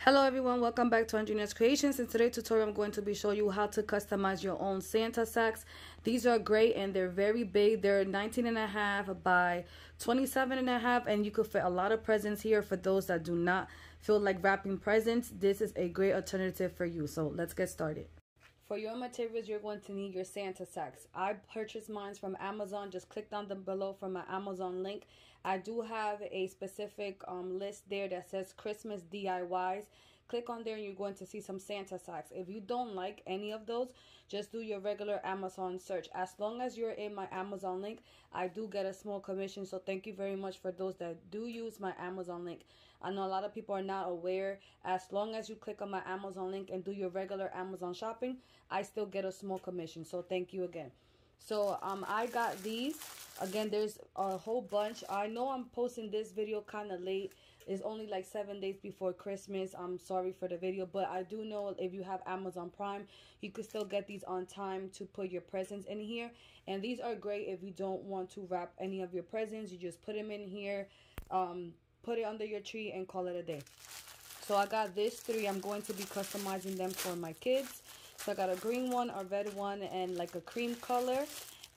Hello everyone, welcome back to Andrina's Creations. In today's tutorial, I'm going to be showing you how to customize your own Santa sacks. These are great and they're very big. They're 19.5 by 27.5 and you could fit a lot of presents here. For those that do not feel like wrapping presents, this is a great alternative for you. So let's get started. For your materials, you're going to need your Santa sacks. I purchased mine from Amazon. Just click down below from my Amazon link. I do have a specific list there that says Christmas DIYs. Click on there and you're going to see some Santa sacks. If you don't like any of those, just do your regular Amazon search. As long as you're in my Amazon link, I do get a small commission. So thank you very much for those that do use my Amazon link. I know a lot of people are not aware. As long as you click on my Amazon link and do your regular Amazon shopping, I still get a small commission. So thank you again. So I got these. Again, there's a whole bunch. I know I'm posting this video kind of late. It's only like 7 days before Christmas. I'm sorry for the video, but I do know if you have Amazon Prime, you could still get these on time to put your presents in here. And these are great if you don't want to wrap any of your presents. You just put them in here, put it under your tree and call it a day. So I got these three. I'm going to be customizing them for my kids. So I got a green one, a red one, and like a cream color.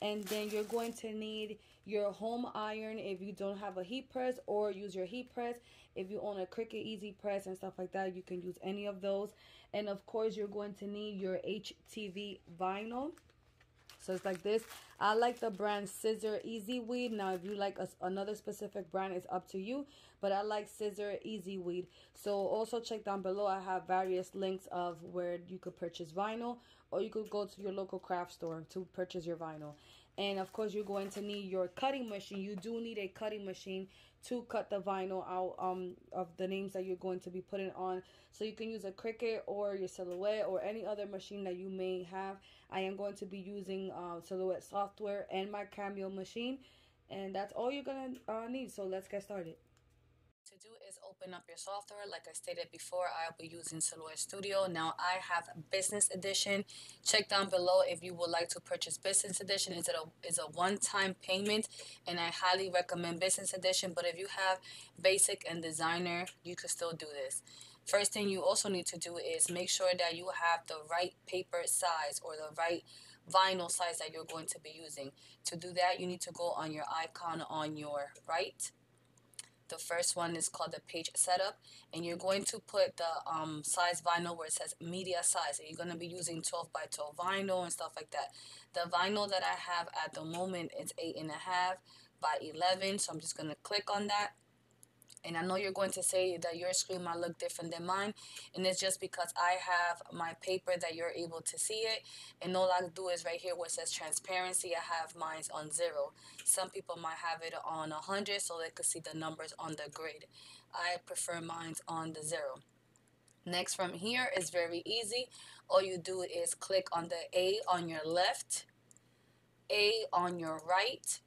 And then you're going to need your home iron if you don't have a heat press, or use your heat press. If you own a Cricut Easy Press and stuff like that, you can use any of those. And of course, you're going to need your HTV vinyl. So it's like this. I like the brand Scissor Easy Weed. Now, if you like another specific brand, it's up to you. But I like Scissor Easy Weed. So also check down below. I have various links of where you could purchase vinyl, or you could go to your local craft store to purchase your vinyl. And of course, you're going to need your cutting machine. You do need a cutting machine to cut the vinyl out of the names that you're going to be putting on. So you can use a Cricut or your Silhouette or any other machine that you may have. I am going to be using Silhouette software and my Cameo machine. And that's all you're going to need. So let's get started. To do is open up your software. Like I stated before, I'll be using Silhouette Studio. Now I have Business Edition. Check down below if you would like to purchase Business Edition. It's a one-time payment, and I highly recommend Business Edition. But if you have Basic and Designer, you could still do this. First thing you also need to do is make sure that you have the right paper size or the right vinyl size that you're going to be using. To do that, you need to go on your icon on your right. The first one is called the page setup, and you're going to put the size vinyl where it says media size, and you're going to be using 12 by 12 vinyl and stuff like that. The vinyl that I have at the moment is 8.5 by 11, so I'm just going to click on that. And I know you're going to say that your screen might look different than mine, and it's just because I have my paper that you're able to see it. And all I do is right here where it says transparency, I have mine on 0. Some people might have it on 100 so they could see the numbers on the grid. I prefer mine on the 0. Next, from here is very easy. All you do is click on the A on your left, A on your right,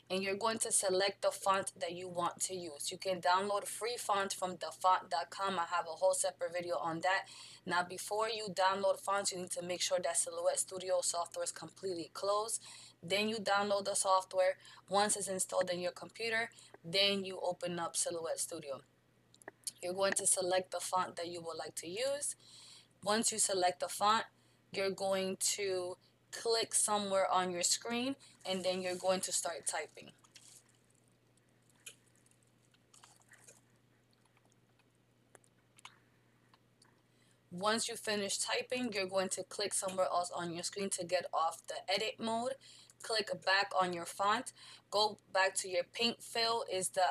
and you're going to select the font that you want to use. You can download free font from thefont.com. I have a whole separate video on that. Now, before you download fonts, you need to make sure that Silhouette Studio software is completely closed. Then you download the software. Once it's installed in your computer, then you open up Silhouette Studio. You're going to select the font that you would like to use. Once you select the font, you're going to click somewhere on your screen, and then you're going to start typing. Once you finish typing, you're going to click somewhere else on your screen to get off the edit mode. Click back on your font. Go back to your paint fill, is the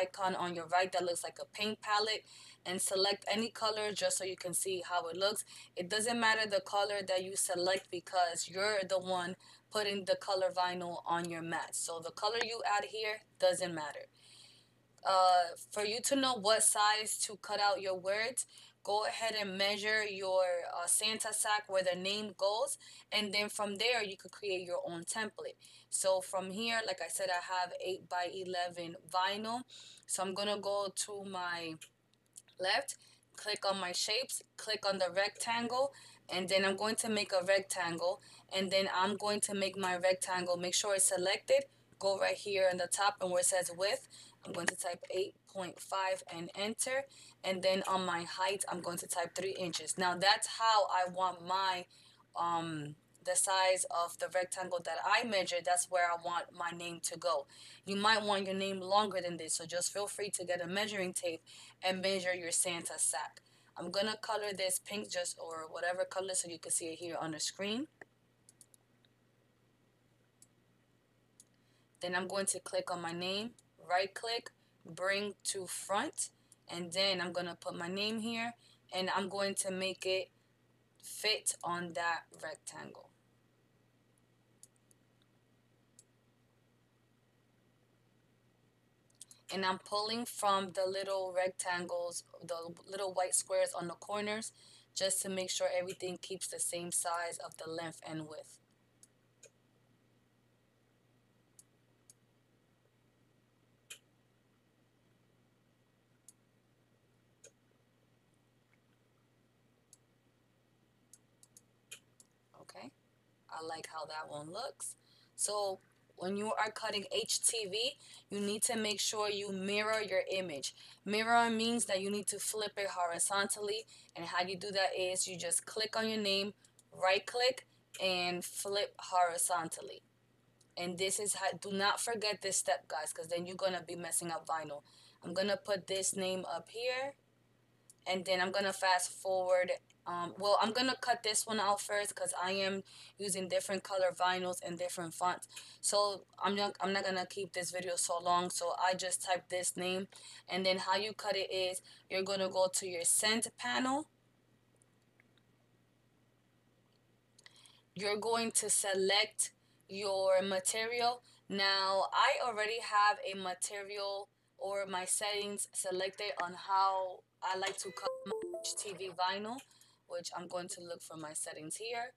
icon on your right that looks like a paint palette, and select any color just so you can see how it looks. It doesn't matter the color that you select because you're the one putting the color vinyl on your mat. So the color you add here doesn't matter. For you to know what size to cut out your words, go ahead and measure your Santa sack where the name goes, and then from there you could create your own template. So from here, like I said, I have 8 by 11 vinyl. So I'm gonna go to my left, click on my shapes, click on the rectangle, and then I'm going to make a rectangle, and then I'm going to make my rectangle, make sure it's selected, go right here in the top, and where it says width, I'm going to type 0.5 and enter. And then on my height, I'm going to type 3 inches. Now that's how I want my the size of the rectangle that I measured. That's where I want my name to go. You might want your name longer than this, so just feel free to get a measuring tape and measure your Santa sack. I'm gonna color this pink, just or whatever color, so you can see it here on the screen. Then I'm going to click on my name, right click, bring to front, and then I'm gonna put my name here, and I'm going to make it fit on that rectangle. And I'm pulling from the little rectangles, the little white squares on the corners, just to make sure everything keeps the same size of the length and width. Okay, I like how that one looks. So when you are cutting HTV, you need to make sure you mirror your image. Mirror means that you need to flip it horizontally, and how you do that is you just click on your name, right click, and flip horizontally. And this is how, do not forget this step, guys, because then you're gonna be messing up vinyl. I'm gonna put this name up here, and then I'm gonna fast forward. Well, I'm gonna cut this one out first because I am using different color vinyls and different fonts. So I'm not gonna keep this video so long. So I just type this name, and then how you cut it is you're gonna go to your scent panel. You're going to select your material. Now I already have a material or my settings selected on how I like to cut my HTV vinyl, which I'm going to look for my settings here.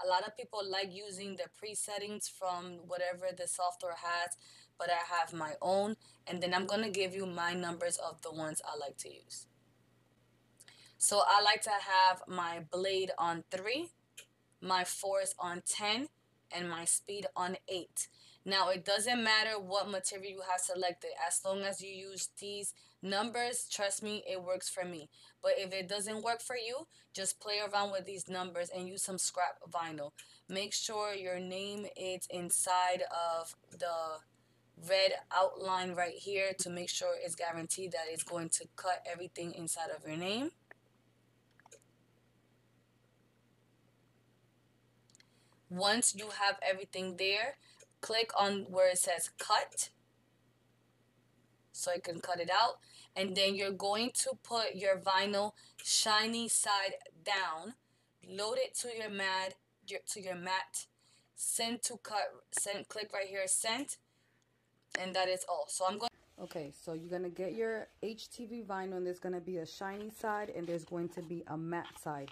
A lot of people like using the pre-settings from whatever the software has, but I have my own, and then I'm going to give you my numbers of the ones I like to use. So I like to have my blade on 3, my force on 10, and my speed on 8. Now it doesn't matter what material you have selected, as long as you use these numbers, trust me, it works for me. But if it doesn't work for you, just play around with these numbers and use some scrap vinyl. Make sure your name is inside of the red outline right here to make sure it's guaranteed that it's going to cut everything inside of your name. Once you have everything there, click on where it says cut so I can cut it out, and then you're going to put your vinyl shiny side down, load it to your mat, send to cut, send, click right here, send, and that is all. So I'm going. Okay, so you're gonna get your HTV vinyl, and there's gonna be a shiny side and there's going to be a matte side.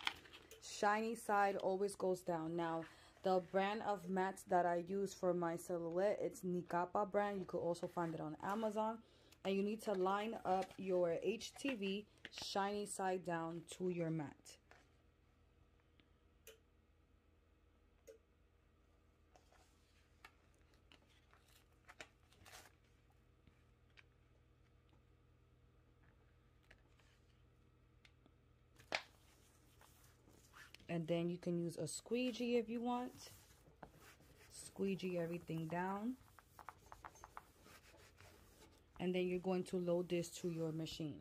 Shiny side always goes down. Now the brand of mats that I use for my silhouette, it's Nicapa brand. You could also find it on Amazon. And you need to line up your HTV shiny side down to your mat. And then you can use a squeegee if you want. Squeegee everything down. And then you're going to load this to your machine.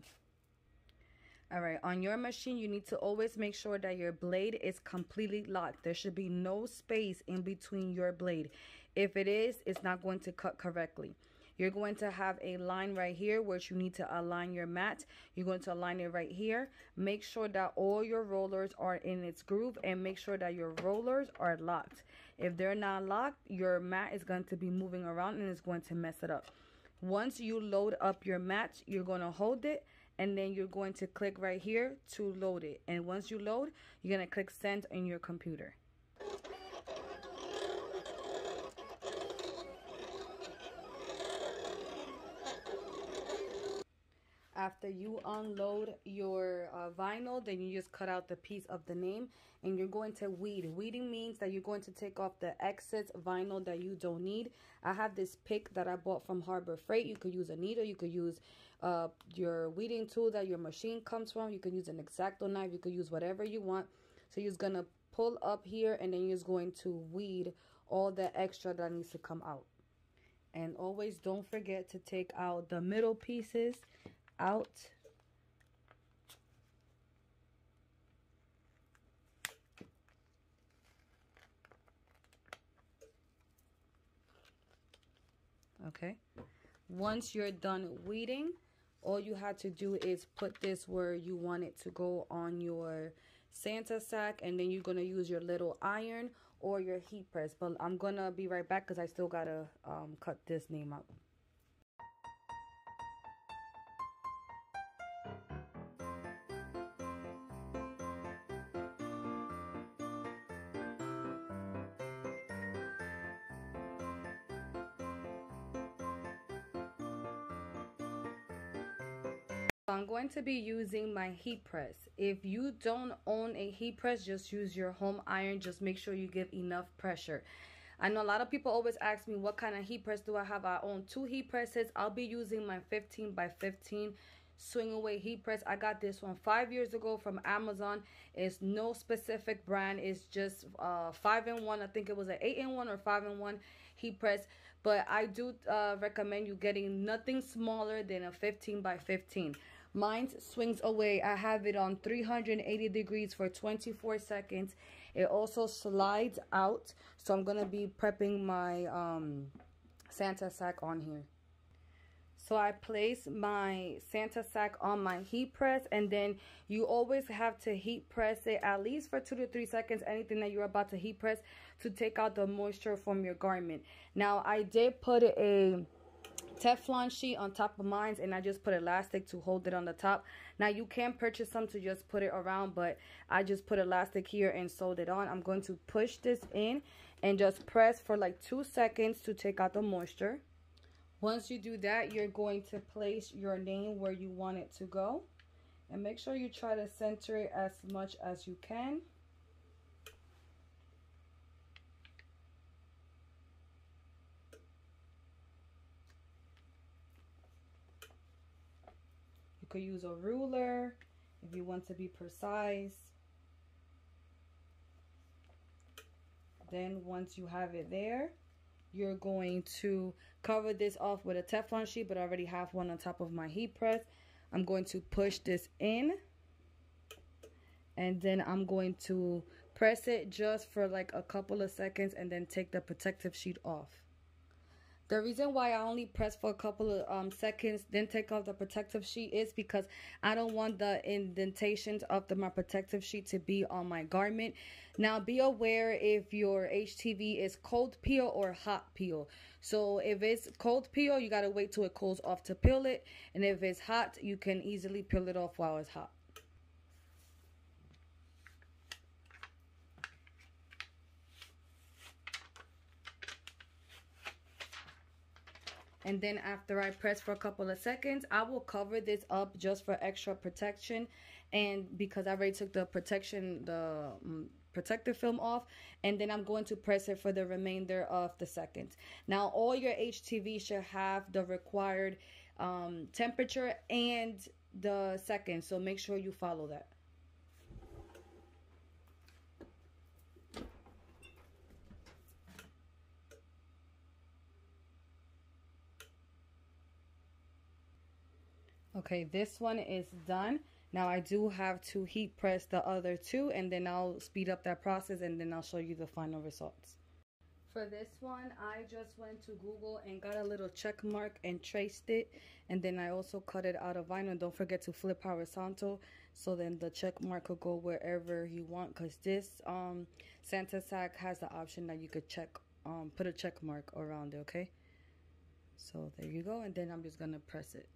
All right, on your machine, you need to always make sure that your blade is completely locked. There should be no space in between your blade. If it is, it's not going to cut correctly. You're going to have a line right here which you need to align your mat. You're going to align it right here. Make sure that all your rollers are in its groove, and make sure that your rollers are locked. If they're not locked, your mat is going to be moving around and it's going to mess it up. Once you load up your mat, you're going to hold it, and then you're going to click right here to load it. And once you load, you're going to click send in your computer. After you unload your vinyl, then you just cut out the piece of the name and you're going to weed. Weeding means that you're going to take off the excess vinyl that you don't need. I have this pick that I bought from Harbor Freight. You could use a needle, you could use your weeding tool that your machine comes from. You can use an X-Acto knife, you could use whatever you want. So you're just gonna pull up here and then you're just going to weed all the extra that needs to come out. And always don't forget to take out the middle pieces out. Okay, once you're done weeding, all you have to do is put this where you want it to go on your Santa sack, and then you're going to use your little iron or your heat press. But I'm going to be right back because I still got to cut this name out. I'm going to be using my heat press. If you don't own a heat press, just use your home iron. Just make sure you give enough pressure. I know a lot of people always ask me what kind of heat press do I have. I own 2 heat presses. I'll be using my 15 by 15 swing away heat press. I got this one 5 years ago from Amazon. It's no specific brand. It's just 5-in-1. I think it was an 8-in-1 or 5-in-1 heat press. But I do recommend you getting nothing smaller than a 15 by 15. Mine swings away. I have it on 380 degrees for 24 seconds. It also slides out. So I'm going to be prepping my Santa sack on here. So I place my Santa sack on my heat press, and then you always have to heat press it at least for 2 to 3 seconds, anything that you're about to heat press, to take out the moisture from your garment. Now I did put a Teflon sheet on top of mine, and I just put elastic to hold it on the top. Now you can purchase some to just put it around, but I just put elastic here and sewed it on. I'm going to push this in and just press for like 2 seconds to take out the moisture. Once you do that, you're going to place your name where you want it to go, and make sure you try to center it as much as you can. You could use a ruler if you want to be precise. Then once you have it there, you're going to cover this off with a Teflon sheet, but I already have one on top of my heat press. I'm going to push this in, and then I'm going to press it just for like a couple of seconds and then take the protective sheet off. The reason why I only press for a couple of seconds, then take off the protective sheet, is because I don't want the indentations of my protective sheet to be on my garment. Now be aware if your HTV is cold peel or hot peel. So if it's cold peel, you gotta wait till it cools off to peel it. And if it's hot, you can easily peel it off while it's hot. And then after I press for a couple of seconds, I will cover this up just for extra protection. And because I already took the protective film off, and then I'm going to press it for the remainder of the seconds. Now all your HTV should have the required temperature and the seconds, so make sure you follow that. Okay, this one is done. Now I do have to heat press the other 2, and then I'll speed up that process, and then I'll show you the final results. For this one, I just went to Google and got a little check mark and traced it, and then I also cut it out of vinyl. Don't forget to flip horizontal, so then the check mark will go wherever you want, because this Santa sack has the option that you could put a check mark around it. Okay, so there you go, and then I'm just gonna press it.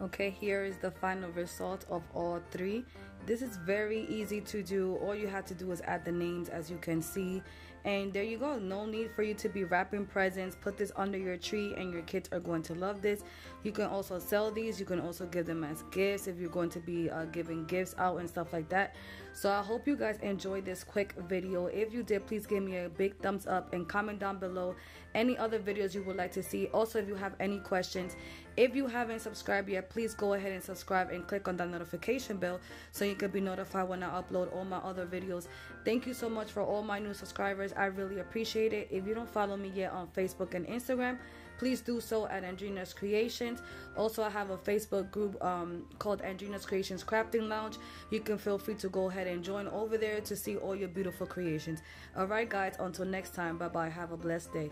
Okay, here is the final result of all three. This is very easy to do. All you have to do is add the names, as you can see, and there you go. No need for you to be wrapping presents. Put this under your tree and your kids are going to love this. You can also sell these. You can also give them as gifts if you're going to be giving gifts out and stuff like that. So I hope you guys enjoyed this quick video. If you did, please give me a big thumbs up and comment down below any other videos you would like to see. Also, if you have any questions, if you haven't subscribed yet, please go ahead and subscribe and click on that notification bell so you can be notified when I upload all my other videos. Thank you so much for all my new subscribers. I really appreciate it. If you don't follow me yet on Facebook and Instagram, please do so at Andrina's Kreations. Also, I have a Facebook group called Andrina's Kreations Crafting Lounge. You can feel free to go ahead and join over there to see all your beautiful creations. Alright guys, until next time, bye bye. Have a blessed day.